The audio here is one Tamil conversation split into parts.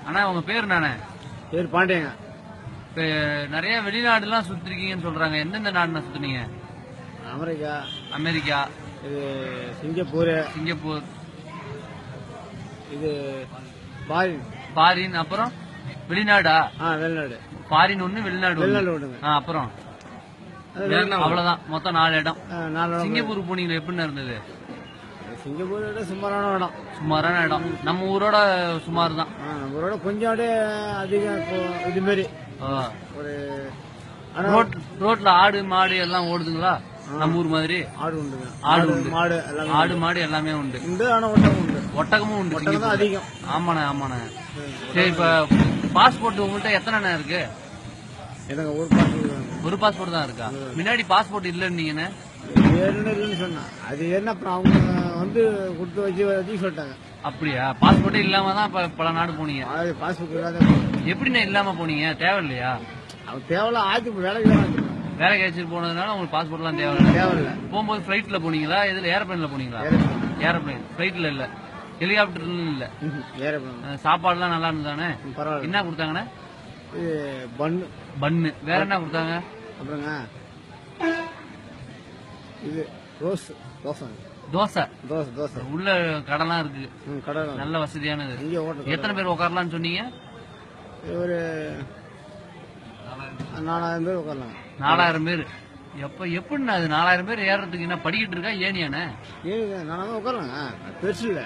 அண்ணா உங்க பேர் நானே பேர் பாண்டியங்க. இப்ப நிறைய வெளிநாடுலாம் சுத்திருக்கீங்கன்னு சொல்றாங்க. எந்தெந்த நாடுனா சுத்துனீங்க? அமெரிக்கா, அமெரிக்கா, இது சிங்கப்பூர், சிங்கப்பூர், இது பாரின். ஃபாரின், அப்புறம் வெளிநாடா? வெளிநாடு. ஃபாரின் ஒண்ணு, வெளிநாடு வெளிநாடு ஒண்ணுங்க. அப்புறம் அவ்வளவுதான், மொத்தம் 4 இடம். 4 இடம். சிங்கப்பூர் போனீங்களா? எப்படின்னு இருந்தது? சிங்கப்பூர் விட சுமாரான இடம். சுமாரான இடம். நம்ம ஊரோட சுமார் தான். நம்ம ஊரோட கொஞ்சம் அப்படியே அதிகம். இப்போ இது மாதிரி ஒரு ரோட்ல ஆடு மாடு எல்லாம் ஓடுதுங்களா? நம்ம ஊர் மாதிரி ஆடு உண்டுங்க. ஆடு உண்டு, மாடு ஆடு மாடு எல்லாமே உண்டு. ஆனா ஒட்டகம் உண்டு. ஒட்டகமும் உண்டு. ஒட்டகம் தான் அதிகம். ஆமாண்ணே ஆமாண்ணே. சரி, இப்ப பாஸ்போர்ட் உங்கள்கிட்ட எத்தனை இருக்கு? எனக்கு ஒரு பாஸ்போர்ட். ஒரு பாஸ்போர்ட் தான் இருக்கா? முன்னாடி பாஸ்போர்ட் இல்லன்னு சொன்னா அது என்ன அப்புறம் அவங்க வந்து கொடுத்து வச்சு சொல்லிட்டாங்க. அப்படியா? பாஸ்போர்ட்டே இல்லாம தான் பல நாடு போனீங்க? பாஸ்போர்ட் இல்லாத எப்படிண்ணே இல்லாம போனீங்க? தேவையில்லையா? அவன் தேவையில்ல ஆச்சு. வேலைக்கு கிடைச்சிட்டு போனதுனால உங்களுக்கு பாஸ்போர்ட் எல்லாம் தேவையில்லை. போகும்போது பிளைட்ல போனீங்களா? இதுல ஏரோப்ளைன்ல போனீங்களா? ஏரோப்ளைன். பிளைட்ல இல்ல, ஹெலிகாப்டர்ல இல்ல. சாப்பாடு எல்லாம் நல்லா இருந்ததானே? பரவாயில்ல. என்ன கொடுத்தாங்கண்ணே? பன்னு. வேற என்ன கொடுத்தாங்க? அப்புறங்க இது தோசை. தோசை. தோசை தோசை உள்ள கடலாம் இருக்கு. கடலாம் நல்ல வசதியானது. எத்தனை பேர் உட்காரலாம்னு சொன்னீங்க? ஒரு 4000 பேர் உட்காரலாம். 4000 பேர். எப்படி அது 4000 பேர் ஏறதுக்கு என்ன படிக்கிட்டு இருக்கா? ஏனியானே? நான் உட்காரலாங்க. பெருசு இல்ல.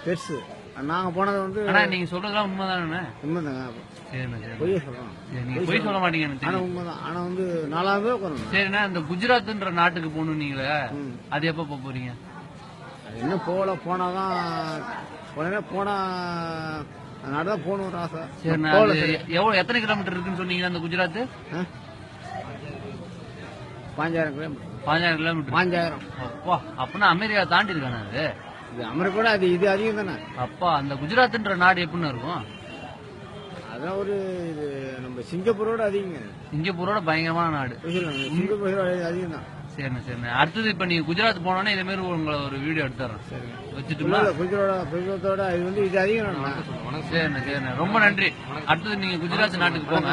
பெருசு. நாங்க போனது வந்து நீங்க சொல்றதுலாம் உண்மைதானே? உண்மைதாங்க. பொய் சொல்லலாம். நீங்க பொய் சொல்ல மாட்டீங்க. ஆனா உண்மைதான். ஆனா வந்து 4000 பேர் உட்காரணும். சரிண்ணா, இந்த குஜராத்ன்ற நாட்டுக்கு போகணும் நீங்களே, அது எப்ப போறீங்க? அது என்ன போனாதான் போனா நாடுதான் போகணும் ஒரு ஆசை. சரிண்ணா, எவ்வளவு எத்தனை கிலோமீட்டர் இருக்குன்னு சொன்னீங்க அந்த குஜராத்? 5000 கிலோமீட்டர். 5000 கிலோமீட்டர். 5000. அப்பா, அப்படின்னா அமெரிக்கா தாண்டி இருக்கானே அது? இது அமெரிக்கா அது இது அதிகம் தானே. அப்பா, அந்த குஜராத்ன்ற நாடு எப்படின்னு இருக்கும்? அதான் ஒரு இது நம்ம சிங்கப்பூரோட அதிகங்க. சிங்கப்பூரோட பயங்கரமான நாடு. சிங்கப்பூர் அதிகம் தான். சரிண்ணா. அடுத்தது இப்ப நீங்க குஜராத் போனோன்னா இதே மாதிரி உங்களை ஒரு வீடியோ எடுத்துறேன். வச்சுட்டுங்களா? குஜராத்தோட இது வந்து இது அதிகம். சரிண்ணா. ரொம்ப நன்றி. அடுத்தது நீங்க குஜராத் நாட்டுக்கு போங்க.